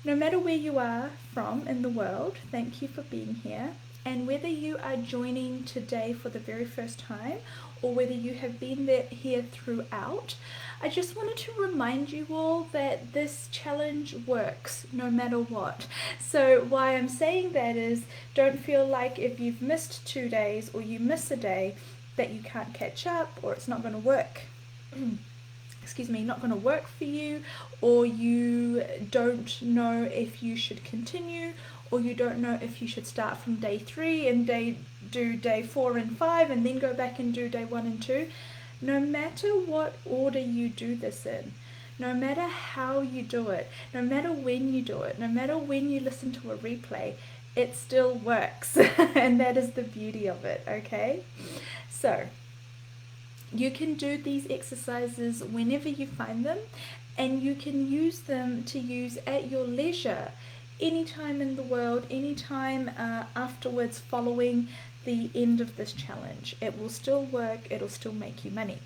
No matter where you are from in the world, thank you for being here. And whether you are joining today for the very first time or whether you have been here throughout, I just wanted to remind you all that this challenge works no matter what. So why I'm saying that is, don't feel like if you've missed 2 days or you miss a day that you can't catch up or it's not going to work. Excuse me, not going to work for you, or you don't know if you should continue, or you don't know if you should start from day 3 and do day 4 and 5 and then go back and do day 1 and 2. No matter what order you do this in, no matter how you do it, no matter when you do it, no matter when you listen to a replay, it still works. And that is the beauty of it, okay? So you can do these exercises whenever you find them, and you can use them to use at your leisure anytime in the world, anytime afterwards following the end of this challenge. It will still work, it'll still make you money.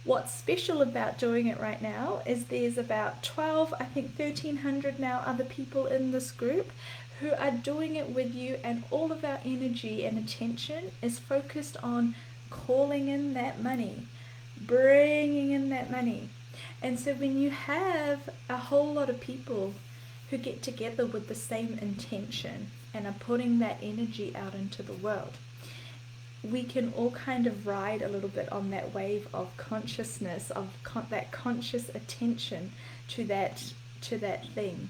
What's special about doing it right now is there's about 12, I think 1,300 now other people in this group who are doing it with you, and all of our energy and attention is focused on calling in that money, bringing in that money. And so when you have a whole lot of people who get together with the same intention and are putting that energy out into the world, we can all kind of ride a little bit on that wave of consciousness, of that conscious attention to that thing.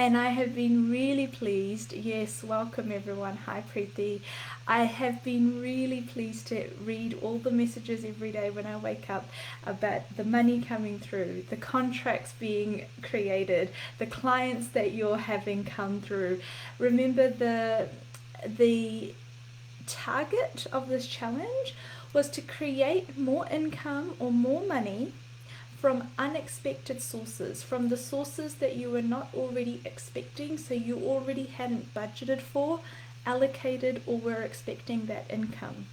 And I have been really pleased. Yes, welcome everyone. Hi Preeti. I have been really pleased to read all the messages every day when I wake up about the money coming through, the contracts being created, the clients that you're having come through. Remember, the target of this challenge was to create more income or more money from unexpected sources, from the sources that you were not already expecting, so you already hadn't budgeted for, allocated, or were expecting that income.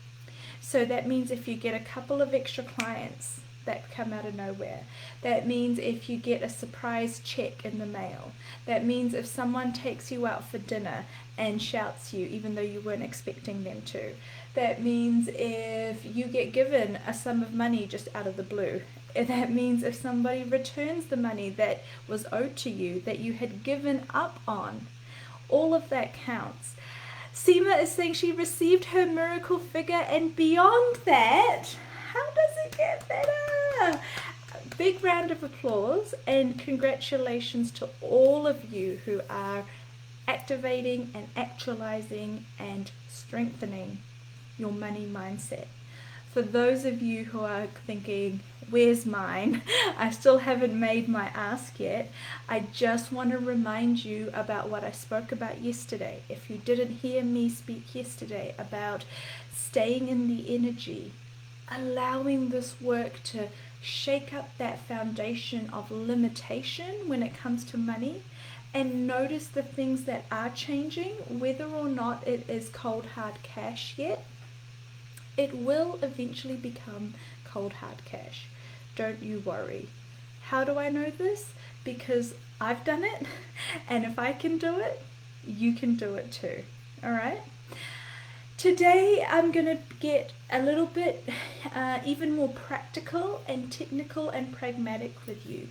So that means if you get a couple of extra clients that come out of nowhere, that means if you get a surprise check in the mail, that means if someone takes you out for dinner and shouts you even though you weren't expecting them to, that means if you get given a sum of money just out of the blue, that means if somebody returns the money that was owed to you that you had given up on, all of that counts. Seema is saying she received her miracle figure, and beyond that, how does it get better? Big round of applause and congratulations to all of you who are activating and actualizing and strengthening your money mindset. For those of you who are thinking, where's mine? I still haven't made my ask yet. I just want to remind you about what I spoke about yesterday. If you didn't hear me speak yesterday about staying in the energy, allowing this work to shake up that foundation of limitation when it comes to money, and notice the things that are changing, whether or not it is cold hard cash yet. It will eventually become cold hard cash. Don't you worry. How do I know this? Because I've done it, and if I can do it, you can do it too. All right? Today I'm going to get a little bit even more practical and technical and pragmatic with you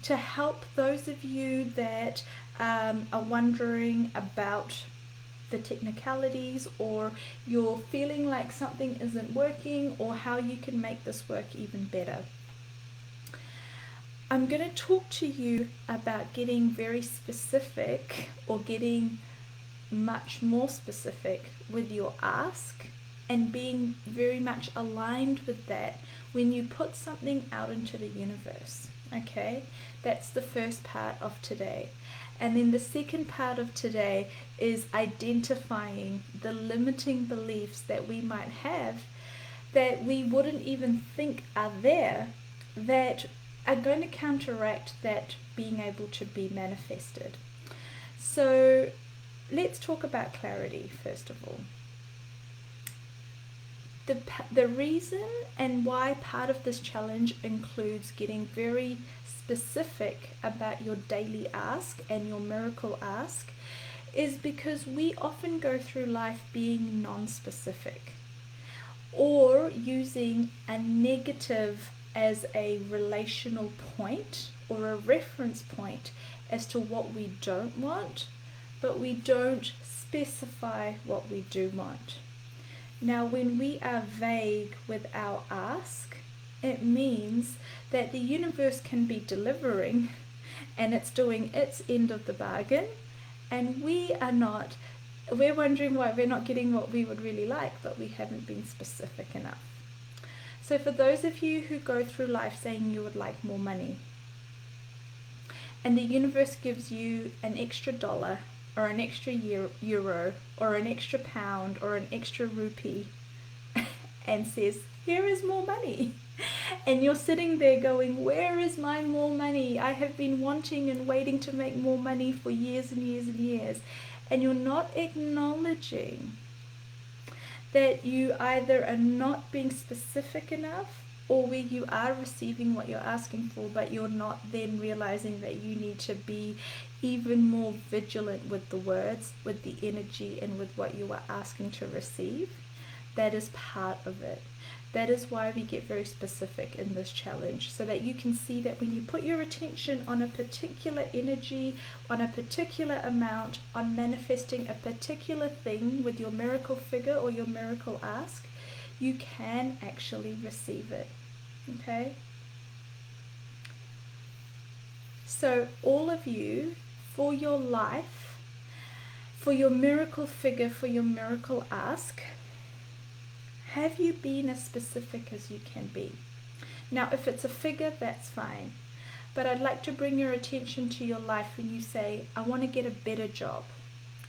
to help those of you that are wondering about the technicalities, or you're feeling like something isn't working, or how you can make this work even better. I'm going to talk to you about getting very specific, or getting much more specific with your ask, and being very much aligned with that when you put something out into the universe. Okay, that's the first part of today. And then the second part of today is identifying the limiting beliefs that we might have that we wouldn't even think are there, that are going to counteract that being able to be manifested. So let's talk about clarity first of all. The reason and why part of this challenge includes getting very specific about your daily ask and your miracle ask is because we often go through life being non-specific or using a negative as a relational point or a reference point as to what we don't want, but we don't specify what we do want. Now, when we are vague with our ask, it means that the universe can be delivering and it's doing its end of the bargain, and we are not. We're wondering why we're not getting what we would really like, but we haven't been specific enough. So for those of you who go through life saying you would like more money, and the universe gives you an extra dollar or an extra euro or an extra pound or an extra rupee and says, here is more money. And you're sitting there going, where is my more money? I have been wanting and waiting to make more money for years and years and years. And you're not acknowledging that you either are not being specific enough, or where you are receiving what you're asking for, but you're not then realizing that you need to be even more vigilant with the words, with the energy, and with what you are asking to receive. That is part of it. That is why we get very specific in this challenge, so that you can see that when you put your attention on a particular energy, on a particular amount, on manifesting a particular thing with your miracle figure or your miracle ask, you can actually receive it. Okay? So all of you, for your life, for your miracle figure, for your miracle ask, have you been as specific as you can be? Now, if it's a figure, that's fine. But I'd like to bring your attention to your life when you say, I want to get a better job.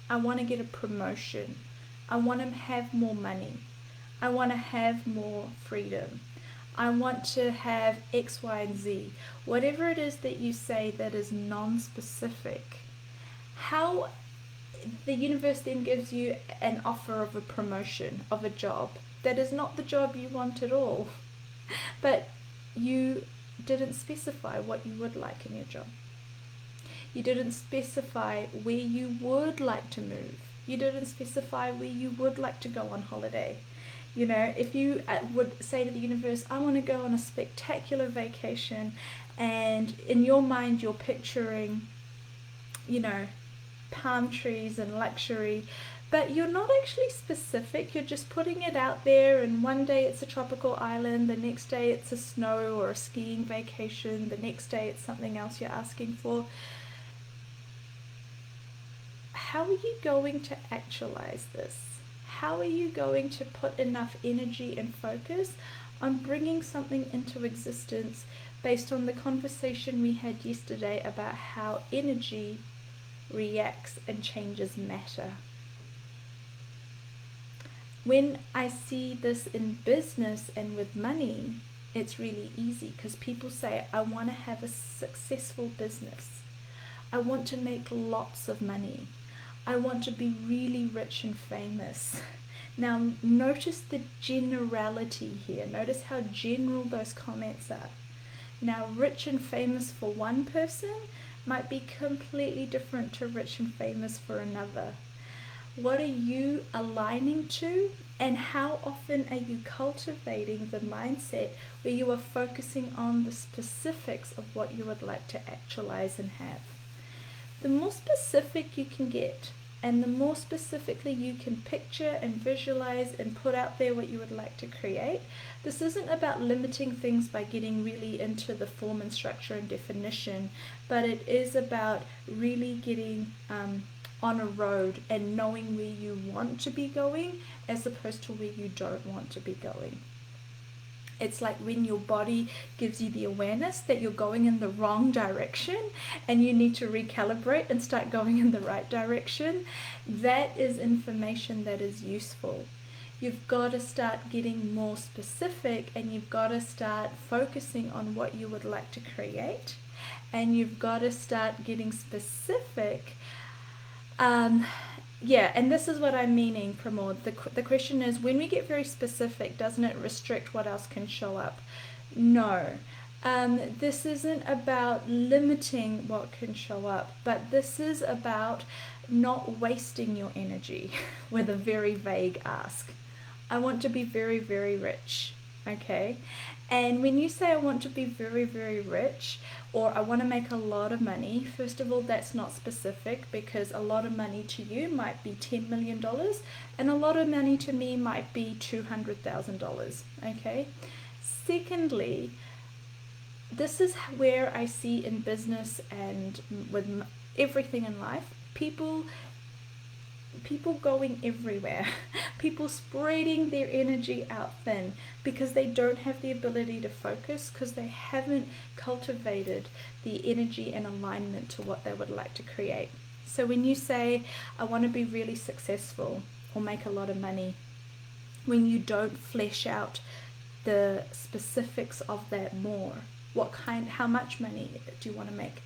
I want to get a promotion. I want to have more money. I want to have more freedom. I want to have X, Y, and Z. Whatever it is that you say that is non-specific, how the universe then gives you an offer of a promotion, of a job that is not the job you want at all, but you didn't specify what you would like in your job. You didn't specify where you would like to move. You didn't specify where you would like to go on holiday. You know, if you would say to the universe, I want to go on a spectacular vacation, and in your mind you're picturing, you know, palm trees and luxury, but you're not actually specific. You're just putting it out there, and one day it's a tropical island, the next day it's a snow or a skiing vacation, the next day it's something else you're asking for. How are you going to actualize this? How are you going to put enough energy and focus on bringing something into existence based on the conversation we had yesterday about how energy reacts and changes matter? When I see this in business and with money, it's really easy because people say, I want to have a successful business. I want to make lots of money. I want to be really rich and famous. Now, notice the generality here. Notice how general those comments are. Now, rich and famous for one person might be completely different to rich and famous for another. What are you aligning to, and how often are you cultivating the mindset where you are focusing on the specifics of what you would like to actualize and have? The more specific you can get, and the more specifically you can picture and visualize and put out there what you would like to create. This isn't about limiting things by getting really into the form and structure and definition, but it is about really getting on a road and knowing where you want to be going as opposed to where you don't want to be going. It's like when your body gives you the awareness that you're going in the wrong direction and you need to recalibrate and start going in the right direction. That is information that is useful. You've got to start getting more specific, and you've got to start focusing on what you would like to create, and you've got to start getting specific Yeah, and this is what I'm meaning, Pramod. The question is, when we get very specific, doesn't it restrict what else can show up? No. This isn't about limiting what can show up, but this is about not wasting your energy with a very vague ask. I want to be very, very rich. Okay? And when you say I want to be very, very rich, or I want to make a lot of money, first of all, that's not specific, because a lot of money to you might be $10 million and a lot of money to me might be $200,000. Okay? Secondly, this is where I see in business and with everything in life, people going everywhere, people spreading their energy out thin because they don't have the ability to focus, because they haven't cultivated the energy and alignment to what they would like to create. So when you say, I want to be really successful or make a lot of money, when you don't flesh out the specifics of that more, how much money do you want to make?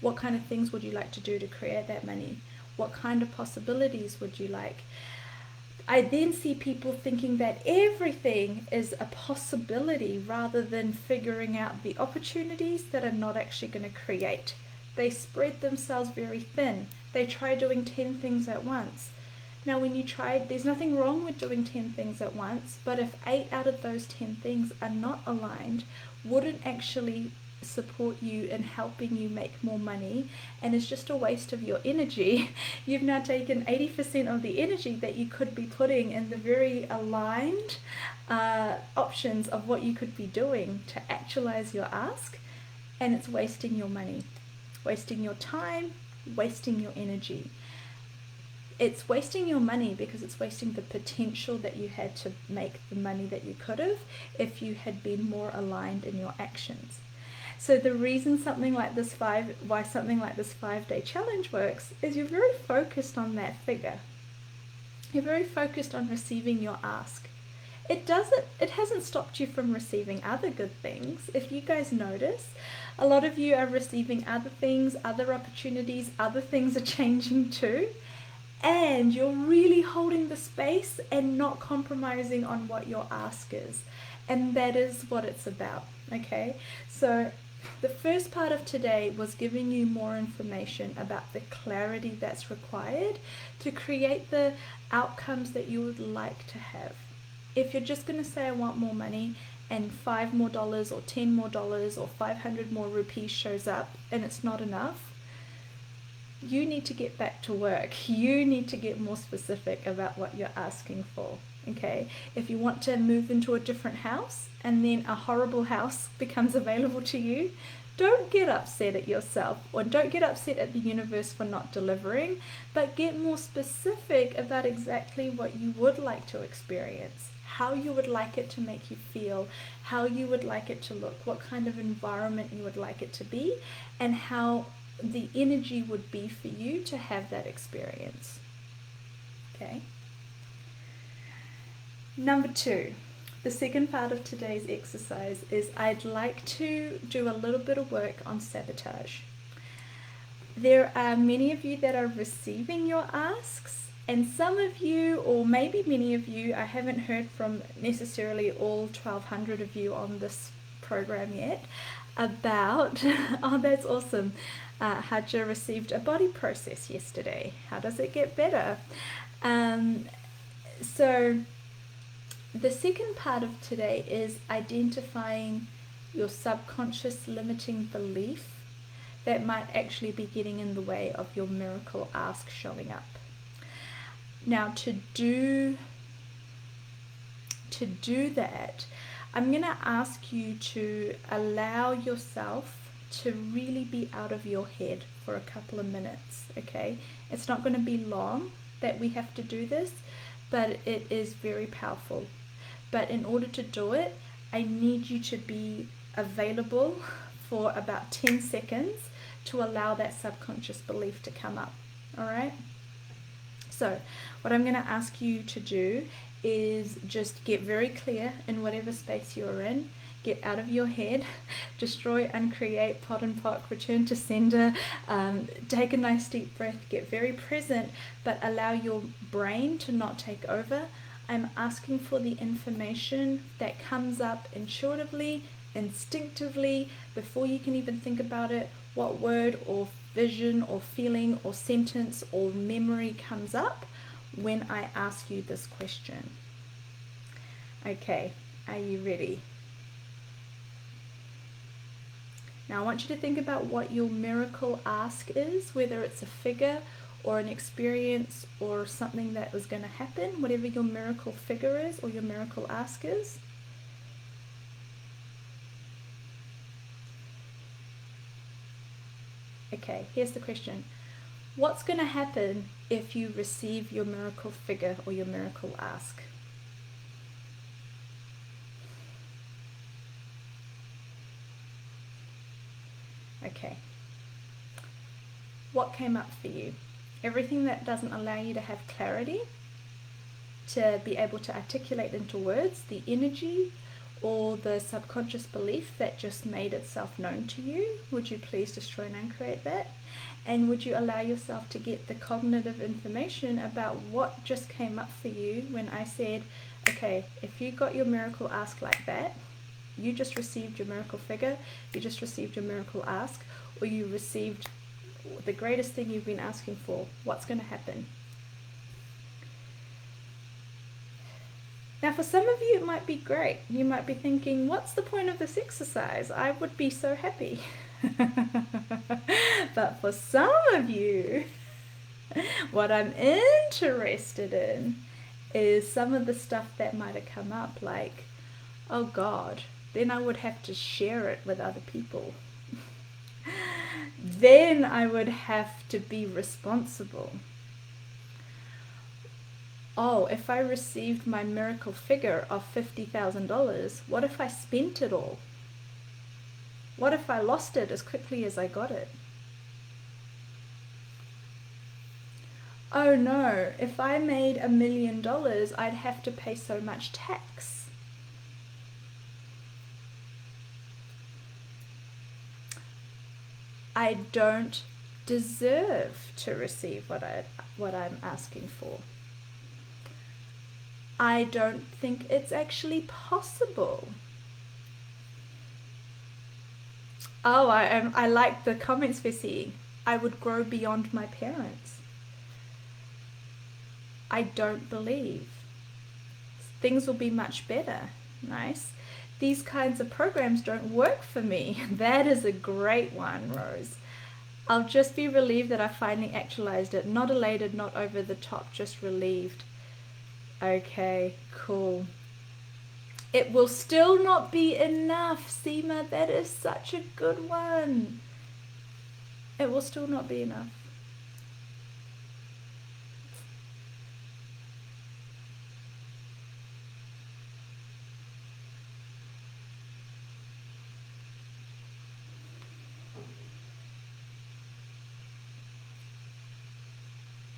What kind of things would you like to do to create that money? What kind of possibilities would you like? I then see people thinking that everything is a possibility rather than figuring out the opportunities that are not actually going to create. They spread themselves very thin. They try doing 10 things at once. Now, when you try, there's nothing wrong with doing 10 things at once, but if 8 out of those 10 things are not aligned, wouldn't actually support you in helping you make more money, and it's just a waste of your energy, you've now taken 80% of the energy that you could be putting in the very aligned options of what you could be doing to actualize your ask, and it's wasting your money, wasting your time, wasting your energy. It's wasting your money because it's wasting the potential that you had to make the money that you could have if you had been more aligned in your actions. So the reason why something like this 5-day challenge works is you're very focused on that figure. You're very focused on receiving your ask. It hasn't stopped you from receiving other good things. If you guys notice, a lot of you are receiving other things, other opportunities, other things are changing too. And you're really holding the space and not compromising on what your ask is. And that is what it's about, okay? So the first part of today was giving you more information about the clarity that's required to create the outcomes that you would like to have. If you're just going to say, I want more money, and $5 more or $10 more or 500 more rupees shows up and it's not enough, you need to get back to work. You need to get more specific about what you're asking for, okay? If you want to move into a different house and then a horrible house becomes available to you, don't get upset at yourself or don't get upset at the universe for not delivering, but get more specific about exactly what you would like to experience, how you would like it to make you feel, how you would like it to look, what kind of environment you would like it to be, and how the energy would be for you to have that experience. Okay. Number 2, the second part of today's exercise is I'd like to do a little bit of work on sabotage. There are many of you that are receiving your asks, and some of you, or maybe many of you, I haven't heard from necessarily all 1,200 of you on this program yet, about, oh, that's awesome. Hadja received a body process yesterday. How does it get better? So the second part of today is identifying your subconscious limiting belief that might actually be getting in the way of your miracle ask showing up. Now, to do that, I'm going to ask you to allow yourself to really be out of your head for a couple of minutes, okay? It's not going to be long that we have to do this, but it is very powerful. But in order to do it, I need you to be available for about 10 seconds to allow that subconscious belief to come up, all right? So what I'm going to ask you to do is just get very clear in whatever space you're in. get out of your head, destroy, uncreate, pot and pock, return to sender, take a nice deep breath, get very present, but allow your brain to not take over. I'm asking for the information that comes up intuitively, instinctively, before you can even think about it, what word or vision or feeling or sentence or memory comes up when I ask you this question. Okay, are you ready? Now I want you to think about what your miracle ask is, whether it's a figure or an experience or something that was going to happen, whatever your miracle figure is or your miracle ask is. Okay, here's the question. What's going to happen if you receive your miracle figure or your miracle ask? Okay. What came up for you? Everything that doesn't allow you to have clarity, to be able to articulate into words, the energy or the subconscious belief that just made itself known to you, would you please destroy and uncreate that? And would you allow yourself to get the cognitive information about what just came up for you when I said, okay, if you got your miracle ask like that, you just received your miracle figure, you just received your miracle ask, or you received the greatest thing you've been asking for, what's going to happen? Now for some of you it might be great. You might be thinking, what's the point of this exercise? I would be so happy. But for some of you, what I'm interested in is some of the stuff that might have come up, like, oh God, then I would have to share it with other people. Then I would have to be responsible. Oh, if I received my miracle figure of $50,000, what if I spent it all? What if I lost it as quickly as I got it? Oh no, if I made $1 million, I'd have to pay so much tax. I don't deserve to receive what I'm asking for. I don't think it's actually possible. Oh, I like the comments we're seeing. I would grow beyond my parents. I don't believe. Things will be much better. Nice. These kinds of programs don't work for me. That is a great one, Rose. I'll just be relieved that I finally actualized it. Not elated, not over the top, just relieved. Okay, cool. It will still not be enough, Seema. That is such a good one. It will still not be enough.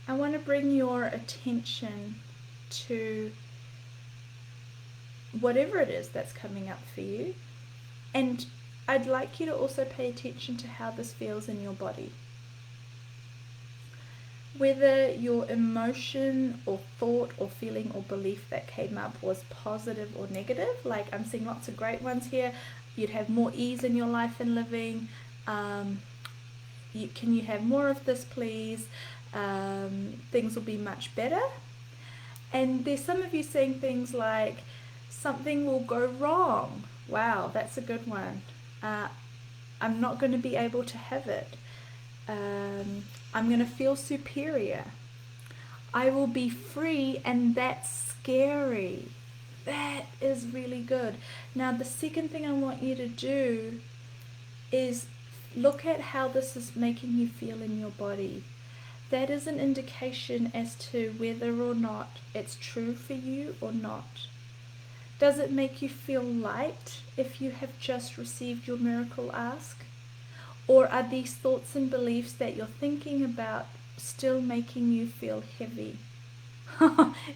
I want to bring your attention to whatever it is that's coming up for you, and I'd like you to also pay attention to how this feels in your body. Whether your emotion or thought or feeling or belief that came up was positive or negative, like I'm seeing lots of great ones here. You'd have more ease in your life and living. Can you have more of this, please? Things will be much better. And there's some of you saying things like, something will go wrong. Wow, that's a good one. I'm not going to be able to have it. I'm going to feel superior. I will be free, and that's scary. That is really good. Now, the second thing I want you to do is look at how this is making you feel in your body. That is an indication as to whether or not it's true for you or not. Does it make you feel light if you have just received your miracle ask? Or are these thoughts and beliefs that you're thinking about still making you feel heavy?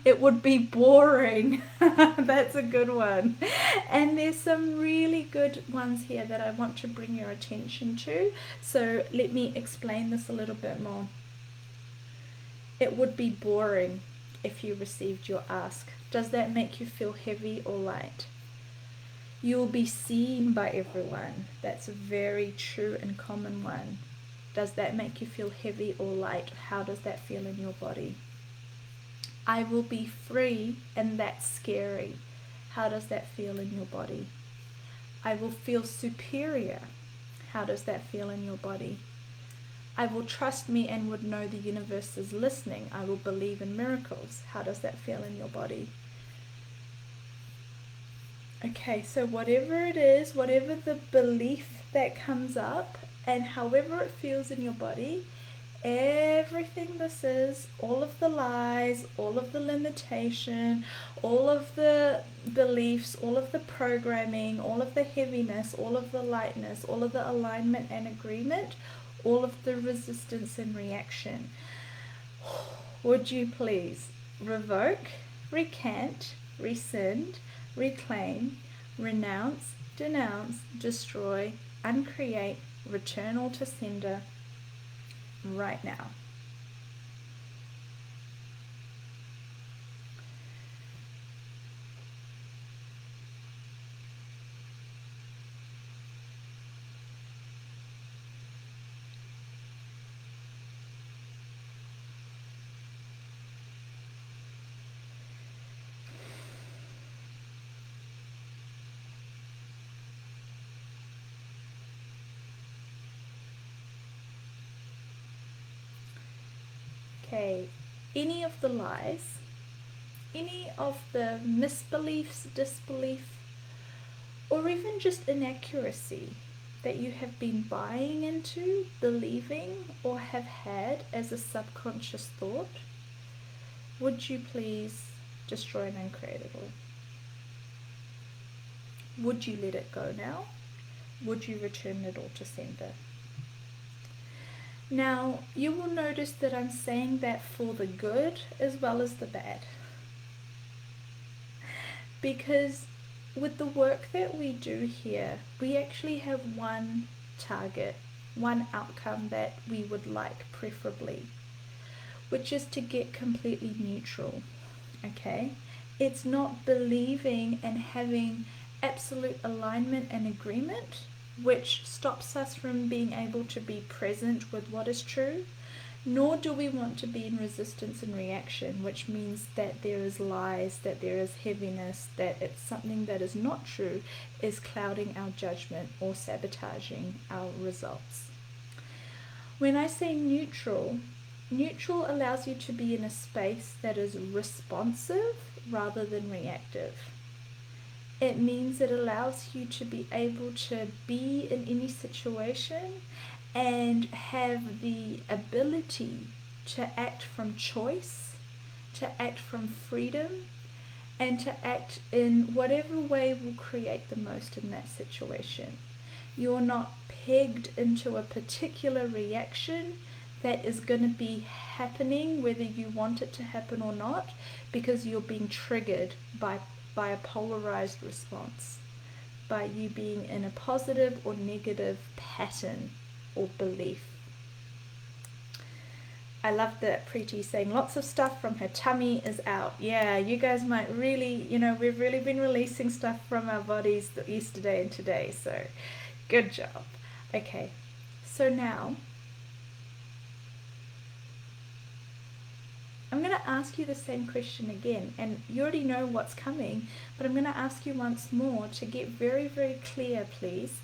It would be boring. That's a good one. And there's some really good ones here that I want to bring your attention to. So let me explain this a little bit more. It would be boring if you received your ask. Does that make you feel heavy or light? You'll be seen by everyone. That's a very true and common one. Does that make you feel heavy or light? How does that feel in your body? I will be free, and that's scary. How does that feel in your body? I will feel superior. How does that feel in your body? I will trust me and would know the universe is listening. I will believe in miracles. How does that feel in your body? Okay, so whatever it is, whatever the belief that comes up, and however it feels in your body, everything this is, all of the lies, all of the limitation, all of the beliefs, all of the programming, all of the heaviness, all of the lightness, all of the alignment and agreement, all of the resistance and reaction. Would you please revoke, recant, rescind, reclaim, renounce, denounce, destroy, uncreate, return all to sender right now. Okay, any of the lies, any of the misbeliefs, disbelief, or even just inaccuracy that you have been buying into, believing, or have had as a subconscious thought, would you please destroy and uncreate it all? Would you let it go now? Would you return it all to sender? Now, you will notice that I'm saying that for the good as well as the bad. Because with the work that we do here, we actually have one target, one outcome that we would like preferably, which is to get completely neutral, okay? It's not believing and having absolute alignment and agreement, which stops us from being able to be present with what is true, nor do we want to be in resistance and reaction, which means that there is lies, that there is heaviness, that it's something that is not true is clouding our judgment or sabotaging our results. When I say neutral, neutral allows you to be in a space that is responsive rather than reactive. It means it allows you to be able to be in any situation and have the ability to act from choice, to act from freedom, and to act in whatever way will create the most in that situation. You're not pegged into a particular reaction that is going to be happening whether you want it to happen or not, because you're being triggered by a polarized response, by you being in a positive or negative pattern or belief. I love that Preeti saying lots of stuff from her tummy is out. Yeah, you guys might really, we've really been releasing stuff from our bodies yesterday and today, so good job. Okay, so now I'm going to ask you the same question again, and you already know what's coming, but I'm going to ask you once more to get very, very clear, please.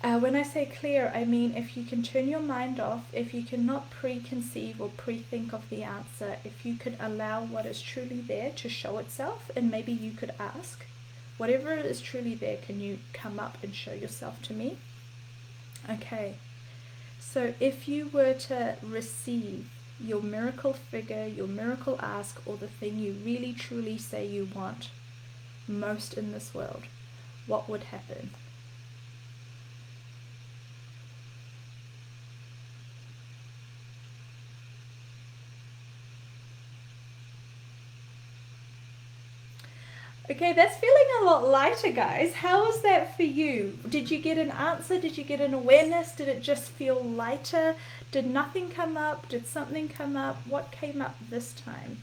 When I say clear, I mean if you can turn your mind off, if you cannot preconceive or pre-think of the answer, if you could allow what is truly there to show itself, and maybe you could ask, whatever is truly there, can you come up and show yourself to me? Okay, so if you were to receive your miracle figure, your miracle ask, or the thing you really truly say you want most in this world, what would happen? Okay, that's feeling a lot lighter, guys. How was that for you? Did you get an answer? Did you get an awareness? Did it just feel lighter? Did nothing come up? Did something come up? What came up this time?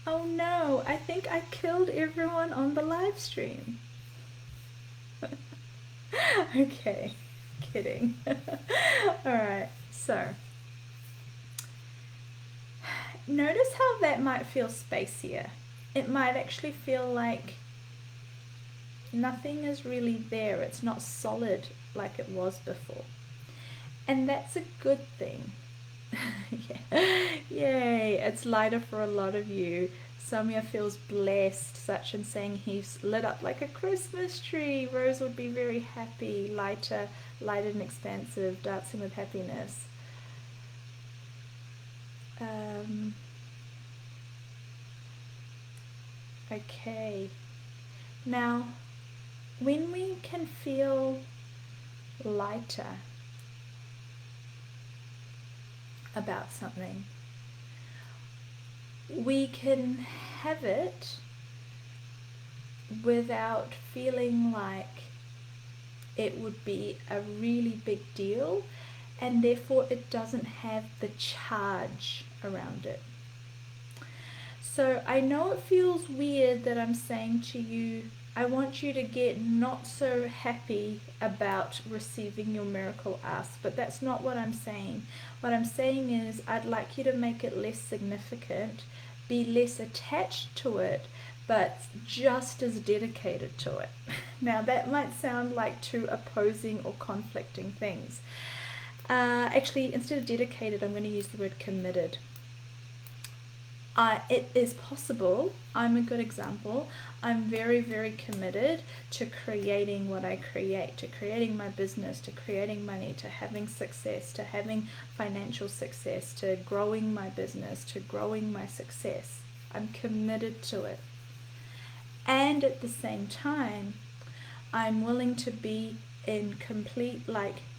Oh no, I think I killed everyone on the live stream. Okay, kidding. Alright, so notice how that might feel spacier. It might actually feel like nothing is really there, it's not solid like it was before. And that's a good thing. Yeah. Yay, it's lighter for a lot of you. Samya feels blessed, such in saying he's lit up like a Christmas tree. Rose would be very happy, lighter, light and expansive, dancing with happiness. Um, okay. Now, when we can feel lighter about something, we can have it without feeling like it would be a really big deal, and therefore it doesn't have the charge around it. So I know it feels weird that I'm saying to you, I want you to get not so happy about receiving your miracle ask, but that's not what I'm saying. What I'm saying is I'd like you to make it less significant, be less attached to it, but just as dedicated to it. Now that might sound like two opposing or conflicting things. Actually, instead of dedicated, I'm going to use the word committed. It is possible. I'm a good example. I'm very, very committed to creating what I create, to creating my business, to creating money, to having success, to having financial success, to growing my business, to growing my success. I'm committed to it. And at the same time, I'm willing to be in complete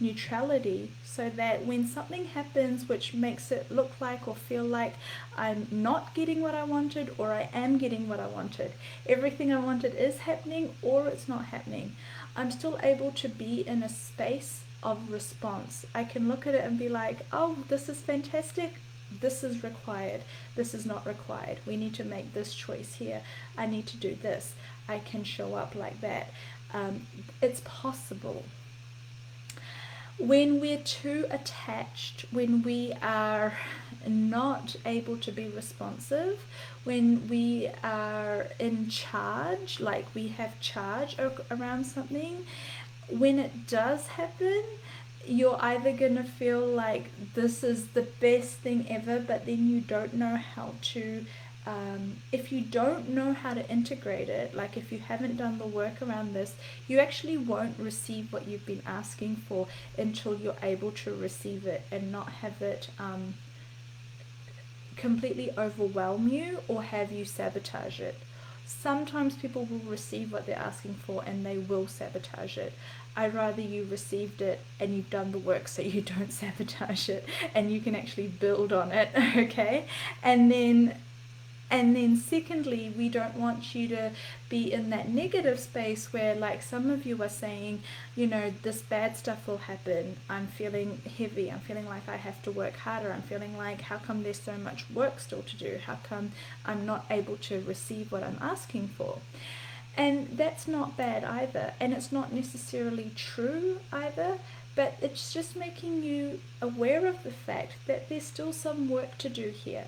neutrality, so that when something happens which makes it look like or feel like I'm not getting what I wanted or I am getting what I wanted, everything I wanted is happening or it's not happening, I'm still able to be in a space of response. I can look at it and be like, oh, this is fantastic, this is required, this is not required, we need to make this choice here, I need to do this. I can show up like that. It's possible. When we're too attached, when we are not able to be responsive, when we are in charge, like we have charge around something, when it does happen, you're either going to feel like this is the best thing ever, but then you don't know how to if you don't know how to integrate it, like if you haven't done the work around this, you actually won't receive what you've been asking for until you're able to receive it and not have it completely overwhelm you or have you sabotage it. Sometimes people will receive what they're asking for and they will sabotage it. I'd rather you received it and you've done the work so you don't sabotage it and you can actually build on it, okay? And then secondly, we don't want you to be in that negative space where, like some of you are saying, you know, this bad stuff will happen. I'm feeling heavy. I'm feeling like I have to work harder. I'm feeling like, how come there's so much work still to do? How come I'm not able to receive what I'm asking for? And that's not bad either. And it's not necessarily true either. But it's just making you aware of the fact that there's still some work to do here.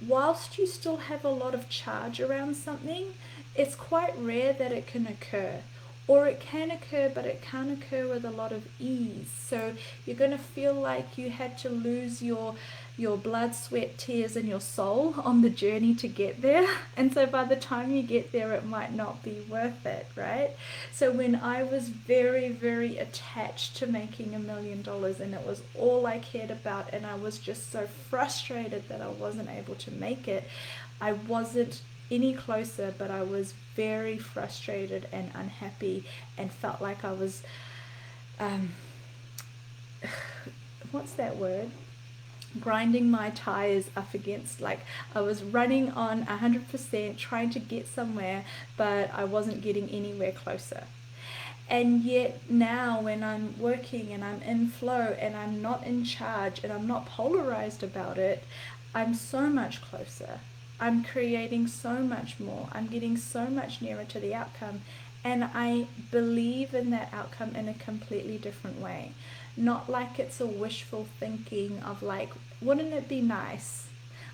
Whilst you still have a lot of charge around something, it's quite rare that it can occur. Or it can occur, but it can't occur with a lot of ease. So you're going to feel like you had to lose your blood, sweat, tears, and your soul on the journey to get there. And so by the time you get there, it might not be worth it, right? So when I was very, very attached to making $1 million and it was all I cared about, and I was just so frustrated that I wasn't able to make it, I wasn't any closer, but I was very frustrated and unhappy and felt like I was, what's that word? Grinding my tires up against, like I was running on 100% trying to get somewhere, but I wasn't getting anywhere closer. And yet now when I'm working and I'm in flow and I'm not in charge and I'm not polarized about it, I'm so much closer. I'm creating so much more. I'm getting so much nearer to the outcome. And I believe in that outcome in a completely different way. Not like it's a wishful thinking of like, wouldn't it be nice?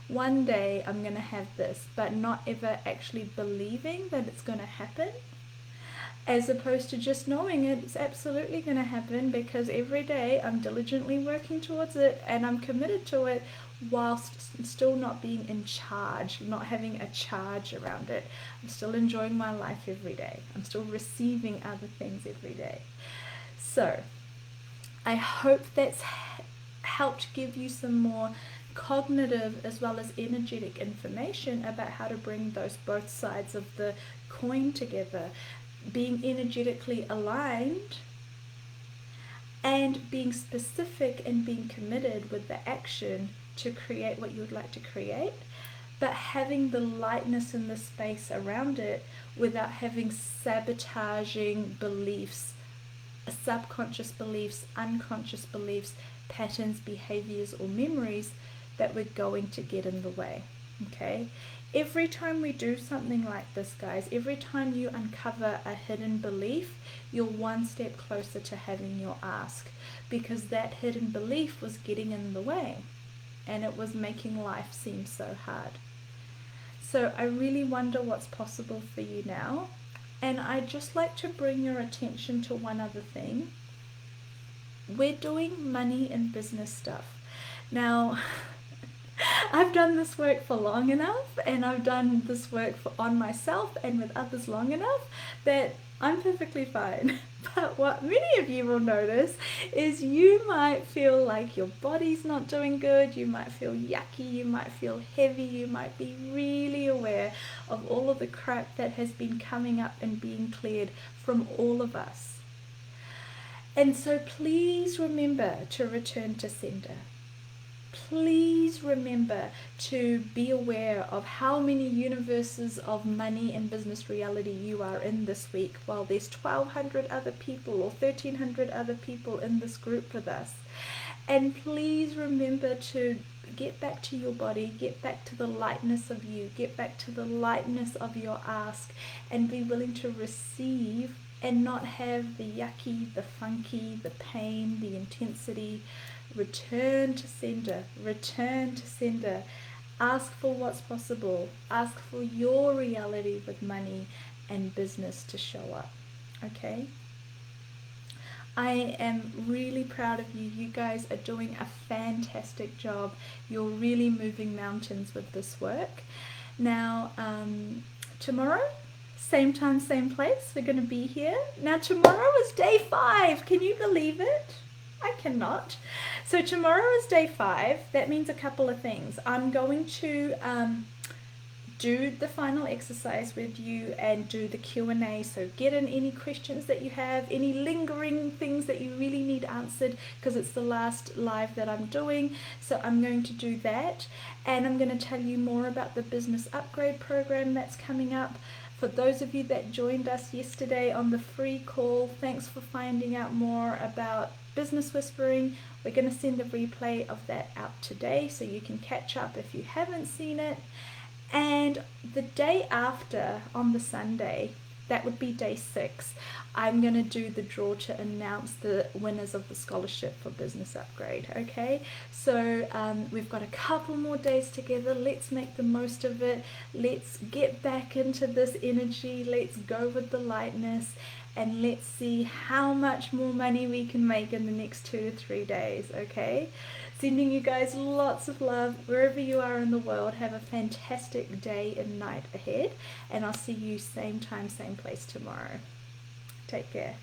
One day I'm going to have this, but not ever actually believing that it's going to happen, as opposed to just knowing it's absolutely going to happen because every day I'm diligently working towards it and I'm committed to it, whilst still not being in charge, not having a charge around it. I'm still enjoying my life every day. I'm still receiving other things every day. So I hope that's helped give you some more cognitive as well as energetic information about how to bring those both sides of the coin together, being energetically aligned and being specific and being committed with the action to create what you would like to create, but having the lightness in the space around it without having sabotaging beliefs, subconscious beliefs, unconscious beliefs, patterns, behaviors, or memories that we're going to get in the way. Okay? Every time we do something like this, guys, every time you uncover a hidden belief, you're one step closer to having your ask, because that hidden belief was getting in the way and it was making life seem so hard. So I really wonder what's possible for you now. And I'd just like to bring your attention to one other thing. We're doing money and business stuff. Now, I've done this work for long enough, and I've done this work on myself and with others long enough that I'm perfectly fine. But what many of you will notice is you might feel like your body's not doing good, you might feel yucky, you might feel heavy, you might be really aware of all of the crap that has been coming up and being cleared from all of us. And so please remember to return to sender. Please remember to be aware of how many universes of money and business reality you are in this week, while there's 1,200 other people or 1,300 other people in this group with us. And please remember to get back to your body, get back to the lightness of you, get back to the lightness of your ask, and be willing to receive and not have the yucky, the funky, the pain, the intensity. Return to sender, return to sender. Ask for what's possible. Ask for your reality with money and business to show up. Okay? I am really proud of you. You guys are doing a fantastic job. You're really moving mountains with this work. Now, tomorrow, same time, same place, we're going to be here. Now, tomorrow is day 5. Can you believe it? I cannot. So tomorrow is day 5. That means a couple of things. I'm going to do the final exercise with you and do the Q&A. So get in any questions that you have, any lingering things that you really need answered, because it's the last live that I'm doing. So I'm going to do that, and I'm going to tell you more about the business upgrade program that's coming up. For those of you that joined us yesterday on the free call, thanks for finding out more about Business Whispering. We're going to send a replay of that out today so you can catch up if you haven't seen it. And the day after, on the Sunday, that would be day 6, I'm going to do the draw to announce the winners of the scholarship for Business Upgrade. Okay, so we've got a couple more days together. Let's make the most of it. Let's get back into this energy. Let's go with the lightness, and let's see how much more money we can make in the next 2 to 3 days. Okay, sending you guys lots of love wherever you are in the world. Have a fantastic day and night ahead, and I'll see you same time, same place tomorrow. Take care.